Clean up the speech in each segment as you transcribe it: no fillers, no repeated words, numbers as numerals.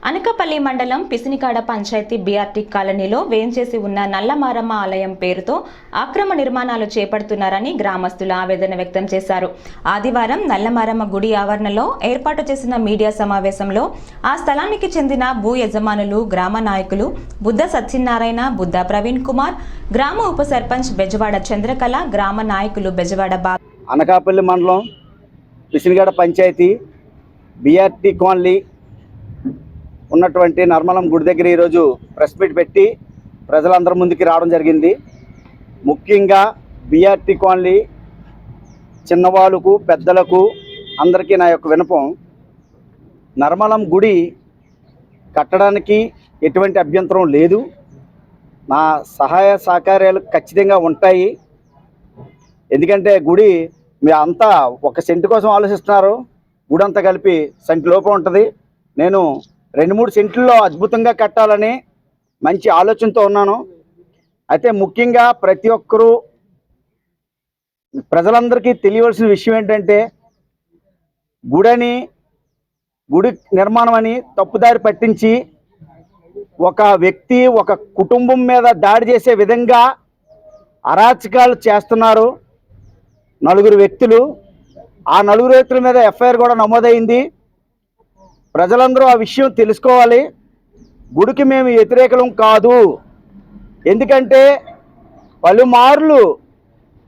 అనకాపల్లి మండలం పిసినికాడ పంచాయతీ బీఆర్టీ కాలనీలో వేంచేసి ఉన్న నల్లమారమ్మ ఆలయం పేరుతో అక్రమ నిర్మాణాలు చేపడుతున్నారని గ్రామస్తులు ఆవేదన వ్యక్తం చేశారు. ఆదివారం నల్లమారమ్మ గుడి ఆవరణలో ఏర్పాటు చేసిన మీడియా సమావేశంలో ఆ స్థలానికి చెందిన భూ యజమానులు, గ్రామ నాయకులు బుద్ధ సత్యనారాయణ, బుద్ధ ప్రవీణ్ కుమార్, గ్రామ ఉప సర్పంచ్ బెజవాడ చంద్రకళ, గ్రామ నాయకులు బెజవాడ అనకాపల్లి మండలం పిసినికాడ పంచాయతీ బీఆర్టీ కాలనీ ఉన్నటువంటి నర్మలం గుడి దగ్గర ఈరోజు ప్రెస్ మీట్ పెట్టి ప్రజలందరి ముందుకి రావడం జరిగింది. ముఖ్యంగా బీఆర్టీ కాలనీ చిన్నవాళ్ళకు, పెద్దలకు అందరికీ నా యొక్క విన్నపం, నర్మలం గుడి కట్టడానికి ఎటువంటి అభ్యంతరం లేదు. నా సహాయ సహకార్యాలు ఖచ్చితంగా ఉంటాయి. ఎందుకంటే గుడి మీ అంతా ఒక సెంటు కోసం ఆలోచిస్తున్నారు. గుడి అంతా కలిపి సెంటు లోపం ఉంటుంది. నేను 2-3 సెంట్లలో అద్భుతంగా కట్టాలని మంచి ఆలోచనతో ఉన్నాను. అయితే ముఖ్యంగా ప్రతి ఒక్కరూ ప్రజలందరికీ తెలియవలసిన విషయం ఏంటంటే, గుడి నిర్మాణం అని తప్పుదారి పట్టించి ఒక వ్యక్తి, ఒక కుటుంబం మీద దాడి చేసే విధంగా అరాచకాలు చేస్తున్నారు 4 వ్యక్తులు. ఆ 4 వ్యక్తుల మీద ఎఫ్ఐఆర్ కూడా నమోదైంది. ప్రజలందరూ ఆ విషయం తెలుసుకోవాలి. గుడికి మేము వ్యతిరేకం కాదు. ఎందుకంటే పలుమార్లు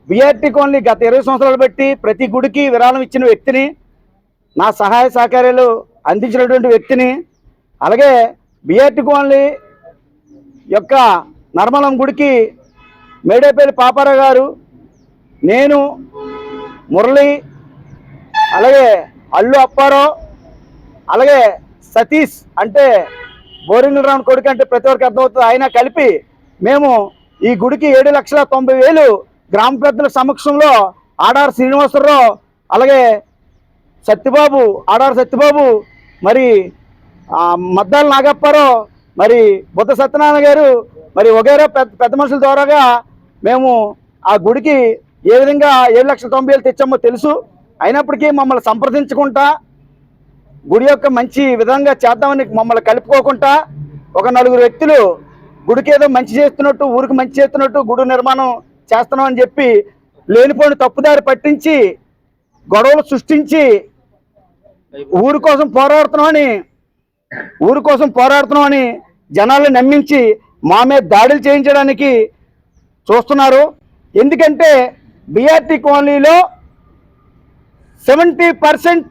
బీఆర్టీ కాలనీ గత 20 సంవత్సరాలు బట్టి ప్రతి గుడికి విరాళం ఇచ్చిన వ్యక్తిని, నా సహాయ సహకార్యాలు అందించినటువంటి వ్యక్తిని. అలాగే బీఆర్టీ కాలనీ యొక్క నర్మలం గుడికి మేడేపల్లి పాపారావు గారు, నేను, మురళి, అలాగే అల్లు అప్పారావు, అలాగే సతీష్ అంటే బోరింగ్ రౌండ్ కొడుకు అంటే ప్రతి ఒక్కరికి అర్థమవుతుంది, ఆయన కలిపి మేము ఈ గుడికి 7,90,000 గ్రామ పెద్దల సమక్షంలో ఆడారు శ్రీనివాసరావు, అలాగే సత్యబాబు, ఆడారు సత్యబాబు, మరి మద్దాల నాగప్పారావు, మరి బుద్ధ సత్యనారాయణ గారు, మరి వగైరా పెద్ద మనుషుల ద్వారాగా మేము ఆ గుడికి ఏ విధంగా 7,90,000 తెచ్చామో తెలుసు. అయినప్పటికీ మమ్మల్ని సంప్రదించుకుంటా గుడి యొక్క మంచి విధంగా చేద్దామని మమ్మల్ని కలుపుకోకుండా ఒక 4 వ్యక్తులు గుడికి ఏదో మంచి చేస్తున్నట్టు, ఊరికి మంచి చేస్తున్నట్టు గుడి నిర్మాణం చేస్తున్నామని చెప్పి లేనిపోయిన తప్పుదారి పట్టించి గొడవలు సృష్టించి ఊరి కోసం పోరాడుతున్నామని జనాలను నమ్మించి మా మీద దాడులు చేయించడానికి చూస్తున్నారు. ఎందుకంటే బీఆర్టీ కాలనీలో 70%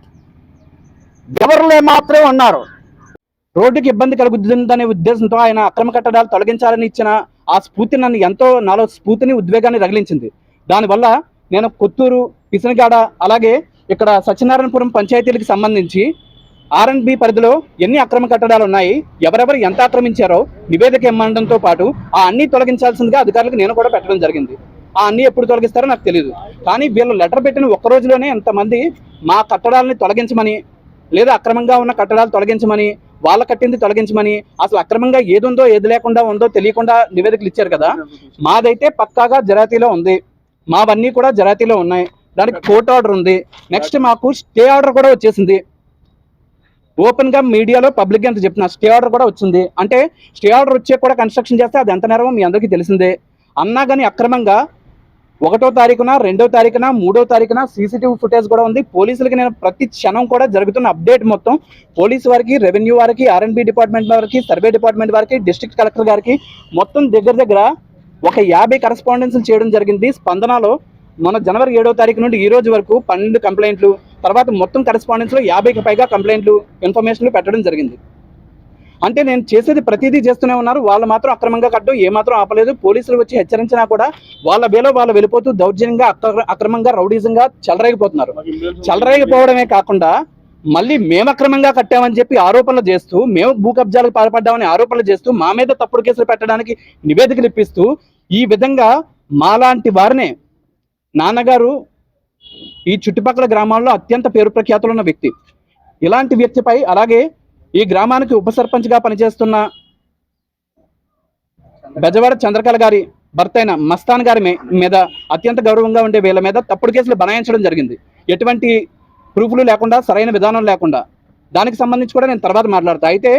ఎవరులే మాత్రమే ఉన్నారు. రోడ్డుకి ఇబ్బంది కలుగుతుందనే ఉద్దేశంతో ఆయన అక్రమ కట్టడాలు తొలగించాలని ఇచ్చిన ఆ స్ఫూర్తి నన్ను ఎంతో, నాలో స్ఫూర్తిని, ఉద్వేగాన్ని రగిలించింది. దానివల్ల నేను కొత్తూరు, పిసినికాడ, అలాగే ఇక్కడ సత్యనారాయణపురం పంచాయతీలకు సంబంధించి R&B పరిధిలో ఎన్ని అక్రమ కట్టడాలు ఉన్నాయి, ఎవరెవరు ఎంత ఆక్రమించారో నివేదిక ఇమ్మడంతో పాటు ఆ అన్ని తొలగించాల్సిందిగా అధికారులకు నేను కూడా పెట్టడం జరిగింది. ఆ అన్ని ఎప్పుడు తొలగిస్తారో నాకు తెలియదు. కానీ వీళ్ళు లెటర్ పెట్టిన ఒక్క రోజులోనే ఎంతమంది మా కట్టడాలని తొలగించమని, లేదా అక్రమంగా ఉన్న కట్టడాలు తొలగించమని, వాళ్ళ కట్టింది తొలగించమని, అసలు అక్రమంగా ఏది ఉందో ఏది లేకుండా ఉందో తెలియకుండా నివేదికలు ఇచ్చారు కదా. మాదైతే పక్కాగా జరాతీలో ఉంది, మావన్నీ కూడా జరాతీలో ఉన్నాయి. దానికి కోర్టు ఆర్డర్ ఉంది. నెక్స్ట్ మాకు స్టే ఆర్డర్ కూడా వచ్చేసింది. ఓపెన్ గా మీడియాలో పబ్లిక్ ఎంత చెప్తున్నా, స్టే ఆర్డర్ కూడా వచ్చింది. అంటే స్టే ఆర్డర్ వచ్చే కూడా కన్స్ట్రక్షన్ చేస్తే అది ఎంత నేరమో మీ అందరికీ తెలిసిందే. అన్నా కానీ అక్రమంగా 1వ తారీఖున, 2వ తారీఖున, 3వ తారీఖున CCTV ఫుటేజ్ కూడా ఉంది. పోలీసులకి నేను ప్రతి క్షణం కూడా జరుగుతున్న అప్డేట్ మొత్తం పోలీసు వారికి, రెవెన్యూ వారికి, R&B డిపార్ట్మెంట్ వారికి, సర్వే డిపార్ట్మెంట్ వారికి, డిస్ట్రిక్ట్ కలెక్టర్ గారికి మొత్తం దగ్గర ఒక 50 కరెస్పాండెన్స్లు చేయడం జరిగింది. స్పందనలో మన జనవరి 7వ తారీఖు నుండి ఈ రోజు వరకు 12 కంప్లైంట్లు, తర్వాత మొత్తం కరెస్పాండెన్స్లో 50కి పైగా కంప్లైంట్లు, ఇన్ఫర్మేషన్లు పెట్టడం జరిగింది. అంటే నేను చేసేది ప్రతిదీ చేస్తూనే ఉన్నారు. వాళ్ళు మాత్రం అక్రమంగా కట్టడం ఏమాత్రం ఆపలేదు. పోలీసులు వచ్చి హెచ్చరించినా కూడా వాళ్ళ వేలో వాళ్ళు వెళ్ళిపోతూ దౌర్జన్యంగా, అక్రమంగా, రౌడీజంగా చెలరేగిపోతున్నారు. చెలరేగిపోవడమే కాకుండా మళ్ళీ మేము అక్రమంగా కట్టామని చెప్పి ఆరోపణలు చేస్తూ, మేము భూ కబ్జాలకు పాల్పడ్డామని ఆరోపణలు చేస్తూ, మా మీద తప్పుడు కేసులు పెట్టడానికి నివేదికలు ఇప్పిస్తూ, ఈ విధంగా మాలాంటి వారినే, నాన్నగారు ఈ చుట్టుపక్కల గ్రామాల్లో అత్యంత పేరు ప్రఖ్యాతులు ఉన్న వ్యక్తి, ఇలాంటి వ్యక్తిపై, అలాగే ఈ గ్రామానికి ఉప సర్పంచ్గా పనిచేస్తున్న బెజవాడ చంద్రకళ గారి భర్త అయిన మస్తాన్ గారి మీద అత్యంత గౌరవంగా ఉండే వీళ్ళ మీద తప్పుడు కేసులు బనాయించడం జరిగింది. ఎటువంటి ప్రూఫ్లు లేకుండా, సరైన విధానం లేకుండా. దానికి సంబంధించి కూడా నేను తర్వాత మాట్లాడతా. అయితే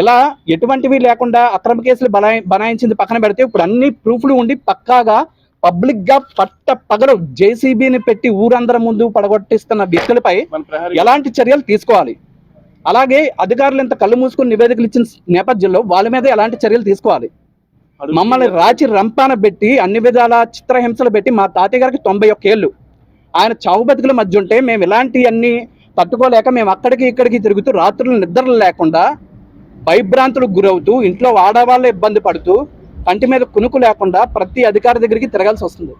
ఇలా ఎటువంటివి లేకుండా అక్రమ కేసులు బనాయించింది పక్కన పెడితే ఇప్పుడు అన్ని ప్రూఫ్లు ఉండి పక్కాగా పబ్లిక్ గా పగలు జేసీబీని పెట్టి ఊరందరి ముందు పడగొట్టిస్తున్న వ్యక్తులపై ఎలాంటి చర్యలు తీసుకోవాలి, అలాగే అధికారులు ఇంత కళ్ళు మూసుకుని నివేదికలు ఇచ్చిన నేపథ్యంలో వాళ్ళ మీద ఎలాంటి చర్యలు తీసుకోవాలి. మమ్మల్ని రాచి రంపాన పెట్టి అన్ని విధాల చిత్రహింసలు పెట్టి మా తాతయ్య గారికి 91 ఏళ్ళు ఆయన చావు బతుకుల మధ్య ఉంటే మేము ఇలాంటి అన్ని తట్టుకోలేక మేము అక్కడికి ఇక్కడికి తిరుగుతూ రాత్రులు నిద్రలు లేకుండా భయభ్రాంతులకు గురవుతూ ఇంట్లో ఆడవాళ్ళు ఇబ్బంది పడుతూ కంటి మీద కునుకు లేకుండా ప్రతి అధికారి దగ్గరికి తిరగాల్సి వస్తుంది.